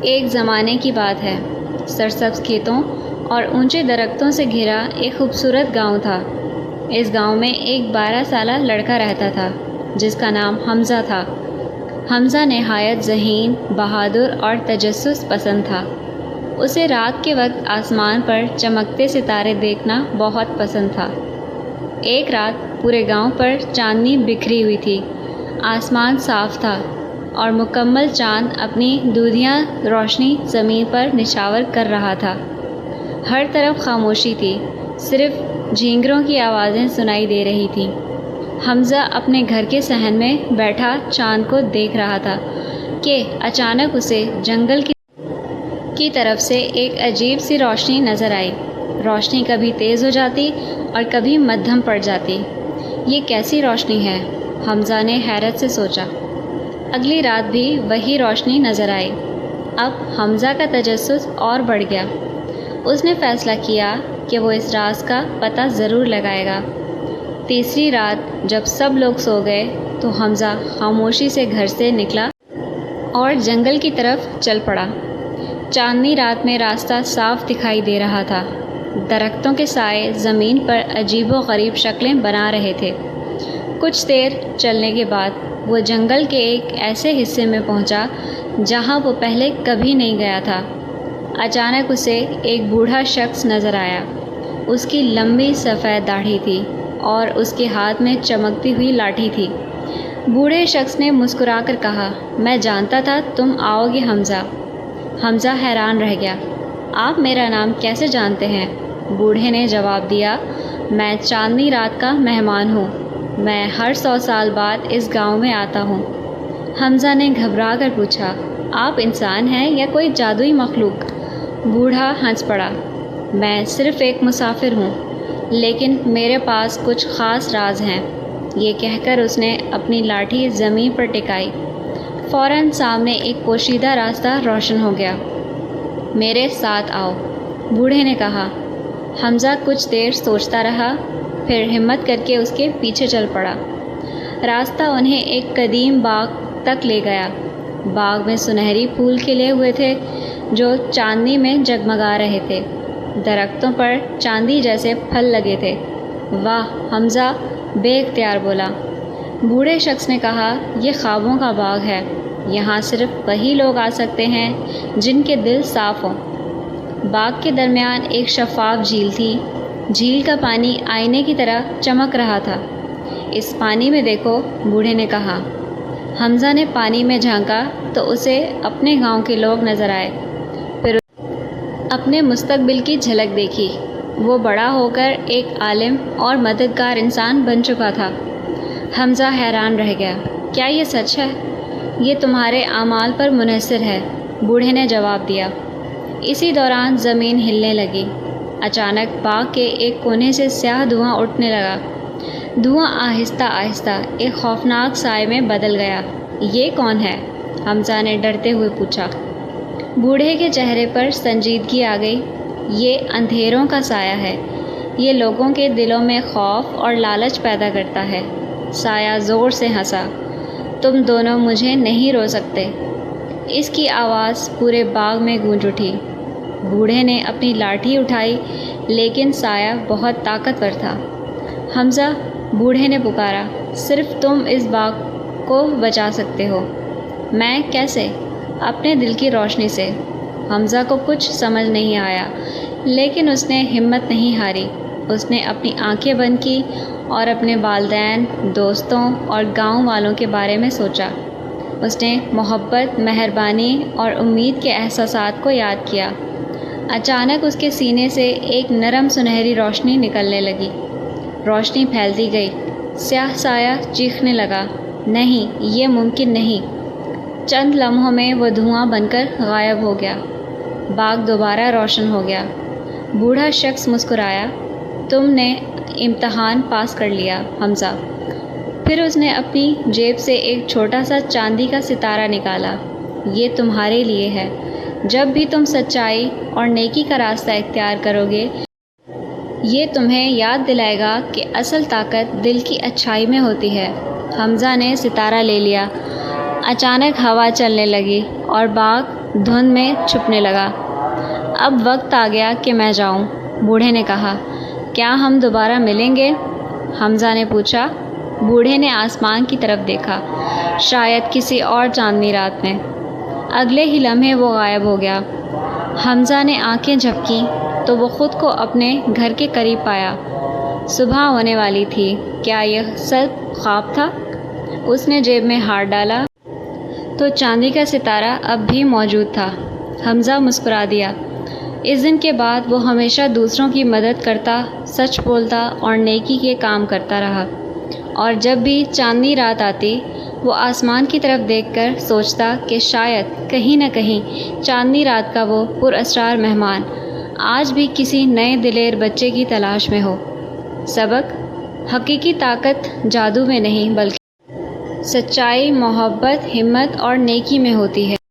ایک زمانے کی بات ہے۔ سرسبز کھیتوں اور اونچے درختوں سے گھرا ایک خوبصورت گاؤں تھا۔ اس گاؤں میں ایک 12 سالہ لڑکا رہتا تھا جس کا نام حمزہ تھا۔ حمزہ نہایت ذہین، بہادر اور تجسس پسند تھا۔ اسے رات کے وقت آسمان پر چمکتے ستارے دیکھنا بہت پسند تھا۔ ایک رات پورے گاؤں پر چاندنی بکھری ہوئی تھی۔ آسمان صاف تھا اور مکمل چاند اپنی دودھیا روشنی زمین پر نچھاور کر رہا تھا۔ ہر طرف خاموشی تھی، صرف جھینگروں کی آوازیں سنائی دے رہی تھیں۔ حمزہ اپنے گھر کے صحن میں بیٹھا چاند کو دیکھ رہا تھا کہ اچانک اسے جنگل کی طرف سے ایک عجیب سی روشنی نظر آئی۔ روشنی کبھی تیز ہو جاتی اور کبھی مدھم پڑ جاتی۔ یہ کیسی روشنی ہے؟ حمزہ نے حیرت سے سوچا۔ اگلی رات بھی وہی روشنی نظر آئی۔ اب حمزہ کا تجسس اور بڑھ گیا۔ اس نے فیصلہ کیا کہ وہ اس راز کا پتہ ضرور لگائے گا۔ تیسری رات جب سب لوگ سو گئے تو حمزہ خاموشی سے گھر سے نکلا اور جنگل کی طرف چل پڑا۔ چاندنی رات میں راستہ صاف دکھائی دے رہا تھا۔ درختوں کے سائے زمین پر عجیب و غریب شکلیں بنا رہے تھے۔ کچھ دیر چلنے کے بعد وہ جنگل کے ایک ایسے حصے میں پہنچا جہاں وہ پہلے کبھی نہیں گیا تھا۔ اچانک اسے ایک بوڑھا شخص نظر آیا۔ اس کی لمبی سفید داڑھی تھی اور اس کے ہاتھ میں چمکتی ہوئی لاٹھی تھی۔ بوڑھے شخص نے مسکرا کر کہا، میں جانتا تھا تم آؤ گے حمزہ۔ حمزہ حیران رہ گیا۔ آپ میرا نام کیسے جانتے ہیں؟ بوڑھے نے جواب دیا، میں چاندنی رات کا مہمان ہوں۔ میں ہر 100 سال بعد اس گاؤں میں آتا ہوں۔ حمزہ نے گھبرا کر پوچھا، آپ انسان ہیں یا کوئی جادوئی مخلوق؟ بوڑھا ہنس پڑا، میں صرف ایک مسافر ہوں، لیکن میرے پاس کچھ خاص راز ہیں۔ یہ کہہ کر اس نے اپنی لاٹھی زمین پر ٹکائی۔ فوراً سامنے ایک پوشیدہ راستہ روشن ہو گیا۔ میرے ساتھ آؤ، بوڑھے نے کہا۔ حمزہ کچھ دیر سوچتا رہا، پھر ہمت کر کے اس کے پیچھے چل پڑا۔ راستہ انہیں ایک قدیم باغ تک لے گیا۔ باغ میں سنہری پھول کھلے ہوئے تھے جو چاندنی میں جگمگا رہے تھے۔ درختوں پر چاندی جیسے پھل لگے تھے۔ واہ، حمزہ بے اختیار بولا۔ بوڑھے شخص نے کہا، یہ خوابوں کا باغ ہے۔ یہاں صرف وہی لوگ آ سکتے ہیں جن کے دل صاف ہوں۔ باغ کے درمیان ایک شفاف جھیل تھی۔ جھیل کا پانی آئینے کی طرح چمک رہا تھا۔ اس پانی میں دیکھو، بوڑھے نے کہا۔ حمزہ نے پانی میں جھانکا تو اسے اپنے گاؤں کے لوگ نظر آئے۔ پھر اپنے مستقبل کی جھلک دیکھی۔ وہ بڑا ہو کر ایک عالم اور مددگار انسان بن چکا تھا۔ حمزہ حیران رہ گیا، کیا یہ سچ ہے؟ یہ تمہارے اعمال پر منحصر ہے، بوڑھے نے جواب دیا۔ اسی دوران زمین ہلنے لگی۔ اچانک باغ کے ایک کونے سے سیاہ دھواں اٹھنے لگا۔ دھواں آہستہ آہستہ ایک خوفناک سائے میں بدل گیا۔ یہ کون ہے؟ حمزہ نے ڈرتے ہوئے پوچھا۔ بوڑھے کے چہرے پر سنجیدگی آ گئی۔ یہ اندھیروں کا سایہ ہے۔ یہ لوگوں کے دلوں میں خوف اور لالچ پیدا کرتا ہے۔ سایہ زور سے ہنسا، تم دونوں مجھے نہیں رو سکتے۔ اس کی آواز پورے باغ میں گونج اٹھی۔ بوڑھے نے اپنی لاٹھی اٹھائی لیکن سایہ بہت طاقتور تھا۔ حمزہ، بوڑھے نے پکارا، صرف تم اس باغ کو بچا سکتے ہو۔ میں کیسے؟ اپنے دل کی روشنی سے۔ حمزہ کو کچھ سمجھ نہیں آیا لیکن اس نے ہمت نہیں ہاری۔ اس نے اپنی آنکھیں بند کی اور اپنے والدین، دوستوں اور گاؤں والوں کے بارے میں سوچا۔ اس نے محبت، مہربانی اور امید کے احساسات کو یاد کیا۔ اچانک اس کے سینے سے ایک نرم سنہری روشنی نکلنے لگی۔ روشنی پھیلتی گئی۔ سیاہ سایہ چیخنے لگا، نہیں، یہ ممکن نہیں۔ چند لمحوں میں وہ دھواں بن کر غائب ہو گیا۔ باغ دوبارہ روشن ہو گیا۔ بوڑھا شخص مسکرایا، تم نے امتحان پاس کر لیا حمزہ۔ پھر اس نے اپنی جیب سے ایک چھوٹا سا چاندی کا ستارہ نکالا۔ یہ تمہارے لیے ہے۔ جب بھی تم سچائی اور نیکی کا راستہ اختیار کرو گے، یہ تمہیں یاد دلائے گا کہ اصل طاقت دل کی اچھائی میں ہوتی ہے۔ حمزہ نے ستارہ لے لیا۔ اچانک ہوا چلنے لگی اور باغ دھند میں چھپنے لگا۔ اب وقت آ گیا کہ میں جاؤں، بوڑھے نے کہا۔ کیا ہم دوبارہ ملیں گے؟ حمزہ نے پوچھا۔ بوڑھے نے آسمان کی طرف دیکھا، شاید کسی اور چاندنی رات میں۔ اگلے ہی لمحے وہ غائب ہو گیا۔ حمزہ نے آنکھیں جھپکیں تو وہ خود کو اپنے گھر کے قریب پایا۔ صبح ہونے والی تھی۔ کیا یہ سب خواب تھا؟ اس نے جیب میں ہاتھ ڈالا تو چاندی کا ستارہ اب بھی موجود تھا۔ حمزہ مسکرا دیا۔ اس دن کے بعد وہ ہمیشہ دوسروں کی مدد کرتا، سچ بولتا اور نیکی کے کام کرتا رہا، اور جب بھی چاندنی رات آتی وہ آسمان کی طرف دیکھ کر سوچتا کہ شاید کہیں نہ کہیں چاندنی رات کا وہ پراسرار مہمان آج بھی کسی نئے دلیر بچے کی تلاش میں ہو۔ سبق: حقیقی طاقت جادو میں نہیں بلکہ سچائی، محبت، ہمت اور نیکی میں ہوتی ہے۔